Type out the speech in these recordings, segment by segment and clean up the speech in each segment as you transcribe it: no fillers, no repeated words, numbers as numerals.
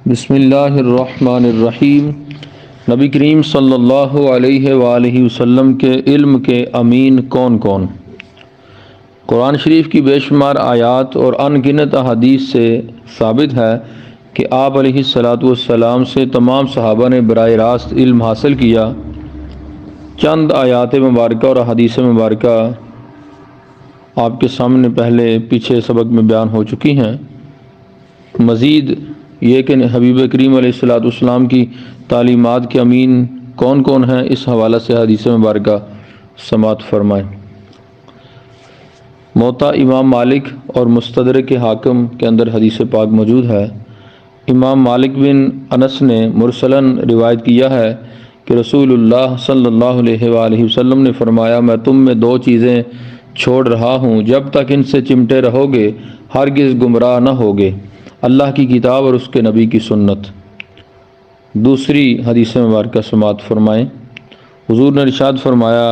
بسم اللہ الرحمن الرحیم۔ نبی کریم صلی اللہ علیہ وآلہ وسلم کے علم کے امین کون کون؟ قرآن شریف کی بے شمار آیات اور ان گنت احادیث سے ثابت ہے کہ آپ علیہ الصلاۃ والسلام سے تمام صحابہ نے براہ راست علم حاصل کیا۔ چند آیات مبارکہ اور احادیث مبارکہ آپ کے سامنے پہلے پیچھے سبق میں بیان ہو چکی ہیں۔ مزید یہ کہ حبیب کریم علیہ الصلاۃ والسلام کی تعلیمات کے امین کون کون ہیں، اس حوالہ سے حدیث مبارکہ سماعت فرمائیں۔ موطا امام مالک اور مستدرک حاکم کے اندر حدیث پاک موجود ہے۔ امام مالک بن انس نے مرسلاً روایت کیا ہے کہ رسول اللہ صلی اللہ علیہ وآلہ وسلم نے فرمایا، میں تم میں دو چیزیں چھوڑ رہا ہوں، جب تک ان سے چمٹے رہو گے ہرگز گمراہ نہ ہوگے، اللہ کی کتاب اور اس کے نبی کی سنت۔ دوسری حدیث مبارکہ سماعت فرمائیں۔ حضور نے ارشاد فرمایا،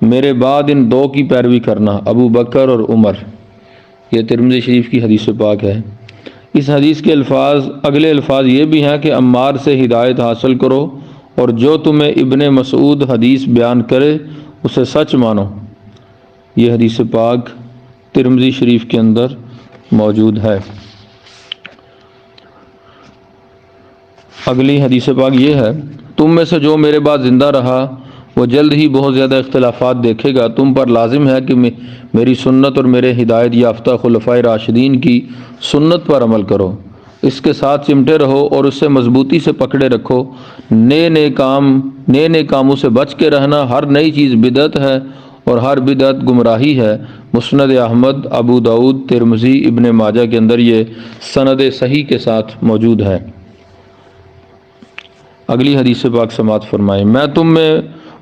میرے بعد ان دو کی پیروی کرنا، ابو بکر اور عمر۔ یہ ترمذی شریف کی حدیث پاک ہے۔ اس حدیث کے اگلے الفاظ یہ بھی ہیں کہ عمار سے ہدایت حاصل کرو اور جو تمہیں ابن مسعود حدیث بیان کرے اسے سچ مانو۔ یہ حدیث پاک ترمذی شریف کے اندر موجود ہے۔ اگلی حدیث پاک یہ ہے، تم میں سے جو میرے بعد زندہ رہا وہ جلد ہی بہت زیادہ اختلافات دیکھے گا، تم پر لازم ہے کہ میری سنت اور میرے ہدایت یافتہ خلفائے راشدین کی سنت پر عمل کرو، اس کے ساتھ چمٹے رہو اور اس سے مضبوطی سے پکڑے رکھو۔ نئے کاموں سے بچ کے رہنا، ہر نئی چیز بدعت ہے اور ہر بدعت گمراہی ہے۔ مسند احمد، ابو داؤد، ترمذی، ابن ماجہ کے اندر یہ سند صحیح کے ساتھ موجود ہے۔ اگلی حدیث پاک سماعت فرمائیں۔ میں تم میں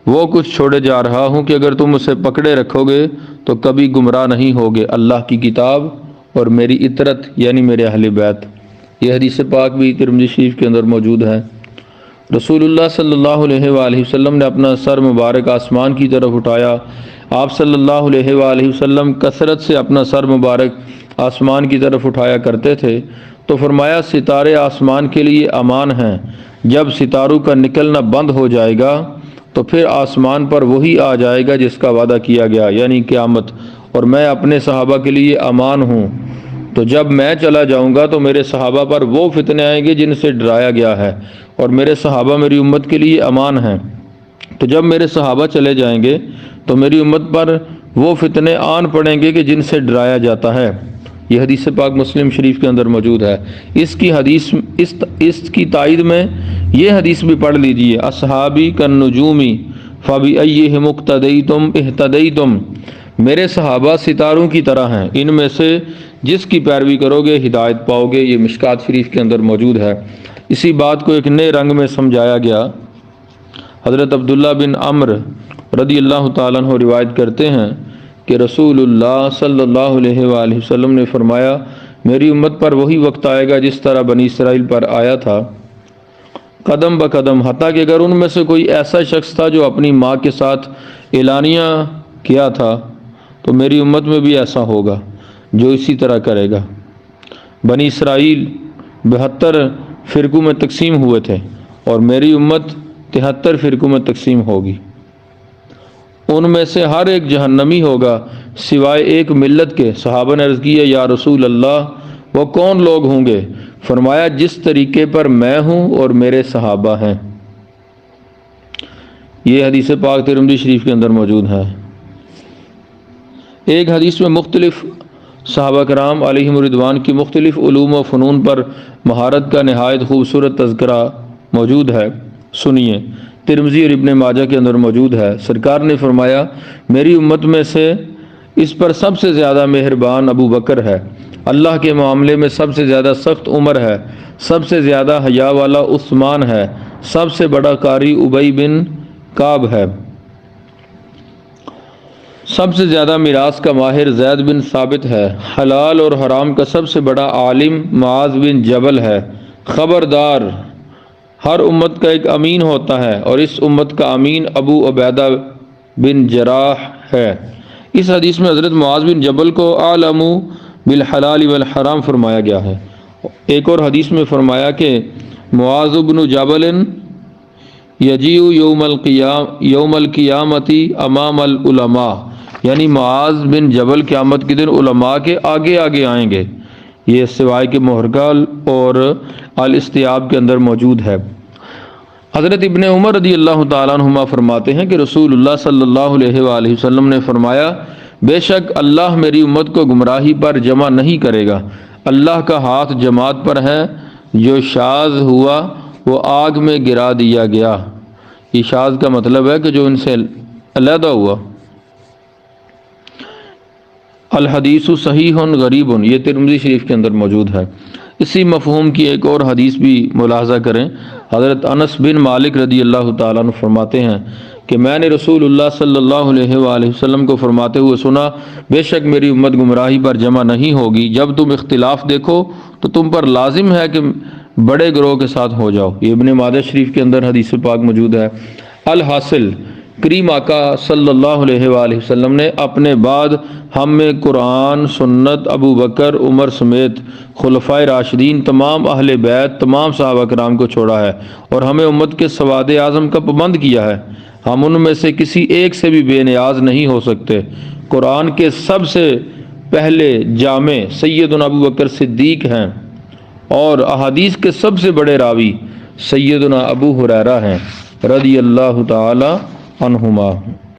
وہ کچھ چھوڑے جا رہا ہوں کہ اگر تم اسے پکڑے رکھو گے تو کبھی گمراہ نہیں ہوگے، اللہ کی کتاب اور میری اطرت یعنی میرے اہل بیت۔ یہ حدیث پاک بھی ترمذی شریف کے اندر موجود ہے۔ رسول اللہ صلی اللہ علیہ وآلہ وسلم نے اپنا سر مبارک آسمان کی طرف اٹھایا۔ آپ صلی اللہ علیہ وآلہ وسلم کثرت سے اپنا سر مبارک آسمان کی طرف اٹھایا کرتے تھے تو فرمایا، ستارے آسمان کے لیے امان ہیں، جب ستاروں کا نکلنا بند ہو جائے گا تو پھر آسمان پر وہی آ جائے گا جس کا وعدہ کیا گیا یعنی قیامت، اور میں اپنے صحابہ کے لیے امان ہوں، تو جب میں چلا جاؤں گا تو میرے صحابہ پر وہ فتنے آئیں گے جن سے ڈرایا گیا ہے، اور میرے صحابہ میری امت کے لیے امان ہیں، تو جب میرے صحابہ چلے جائیں گے تو میری امت پر وہ فتنے آن پڑیں گے کہ جن سے ڈرایا جاتا ہے۔ یہ حدیث پاک مسلم شریف کے اندر موجود ہے۔ اس کی تائید میں یہ حدیث بھی پڑھ لیجئے، اصحابی کالنجومی فبأیہم اقتدیتم اہتدیتم، میرے صحابہ ستاروں کی طرح ہیں، ان میں سے جس کی پیروی کرو گے ہدایت پاؤ گے۔ یہ مشکات شریف کے اندر موجود ہے۔ اسی بات کو ایک نئے رنگ میں سمجھایا گیا۔ حضرت عبداللہ بن عمرو رضی اللہ تعالیٰ عنہ روایت کرتے ہیں کہ رسول اللہ صلی اللہ علیہ وآلہ وسلم نے فرمایا، میری امت پر وہی وقت آئے گا جس طرح بنی اسرائیل پر آیا تھا، قدم بقدم، حتیٰ کہ اگر ان میں سے کوئی ایسا شخص تھا جو اپنی ماں کے ساتھ اعلانیہ کیا تھا تو میری امت میں بھی ایسا ہوگا جو اسی طرح کرے گا۔ بنی اسرائیل 72 فرقوں میں تقسیم ہوئے تھے اور میری امت 73 فرقوں میں تقسیم ہوگی، ان میں سے ہر ایک جہنمی ہوگا سوائے ایک ملت کے۔ صحابہ نے عرض کیا، یا رسول اللہ وہ کون لوگ ہوں گے؟ فرمایا، جس طریقے پر میں ہوں اور میرے صحابہ ہیں۔ یہ حدیث پاک ترمذی شریف کے اندر موجود ہے۔ ایک حدیث میں مختلف صحابہ کرام علیہم رضوان کی مختلف علوم و فنون پر مہارت کا نہایت خوبصورت تذکرہ موجود ہے، سنیے۔ ترمذی اور ابن ماجہ کے اندر موجود ہے۔ سرکار نے فرمایا، میری امت میں سے اس پر سب سے زیادہ مہربان ابو بکر ہے، اللہ کے معاملے میں سب سے زیادہ سخت عمر ہے، سب سے زیادہ حیا والا عثمان ہے، سب سے بڑا قاری ابی بن کعب ہے، سب سے زیادہ میراث کا ماہر زید بن ثابت ہے، حلال اور حرام کا سب سے بڑا عالم معاذ بن جبل ہے۔ خبردار، ہر امت کا ایک امین ہوتا ہے اور اس امت کا امین ابو عبیدہ بن جراح ہے۔ اس حدیث میں حضرت معاذ بن جبل کو عالم بالحلال والحرام فرمایا گیا ہے ایک اور حدیث میں فرمایا کہ معاذ بن جبل یجیء یوم القیامتی امام العلماء، یعنی معاذ بن جبل قیامت کے دن علماء کے آگے آگے آئیں گے۔ یہ سوائے کے محرقہ اور الاستیاب کے اندر موجود ہے۔ حضرت ابن عمر رضی اللہ تعالیٰ عنہما فرماتے ہیں کہ رسول اللہ صلی اللہ علیہ وآلہ وسلم نے فرمایا، بے شک اللہ میری امت کو گمراہی پر جمع نہیں کرے گا، اللہ کا ہاتھ جماعت پر ہے، جو شاذ ہوا وہ آگ میں گرا دیا گیا۔ یہ شاذ کا مطلب ہے کہ جو ان سے علیحدہ ہوا۔ الحدیث صحیح غریب، یہ ترمذی شریف کے اندر موجود ہے۔ اسی مفہوم کی ایک اور حدیث بھی ملاحظہ کریں۔ حضرت انس بن مالک رضی اللہ تعالیٰ عنہ فرماتے ہیں کہ میں نے رسول اللہ صلی اللہ علیہ وآلہ وسلم کو فرماتے ہوئے سنا، بے شک میری امت گمراہی پر جمع نہیں ہوگی، جب تم اختلاف دیکھو تو تم پر لازم ہے کہ بڑے گروہ کے ساتھ ہو جاؤ۔ یہ ابن ماجہ شریف کے اندر حدیث پاک موجود ہے۔ الحاصل، کریم آقا صلی اللہ علیہ وآلہ وسلم نے اپنے بعد ہم میں قرآن، سنت، ابو بکر، عمر سمیت خلفائے راشدین، تمام اہل بیت، تمام صحابہ کرام کو چھوڑا ہے اور ہمیں امت کے سواد اعظم کا پابند کیا ہے۔ ہم ان میں سے کسی ایک سے بھی بے نیاز نہیں ہو سکتے۔ قرآن کے سب سے پہلے جامع سیدنا ابو بکر صدیق ہیں اور احادیث کے سب سے بڑے راوی سیدنا ابو ہریرہ ہیں رضی اللہ تعالی عنہما۔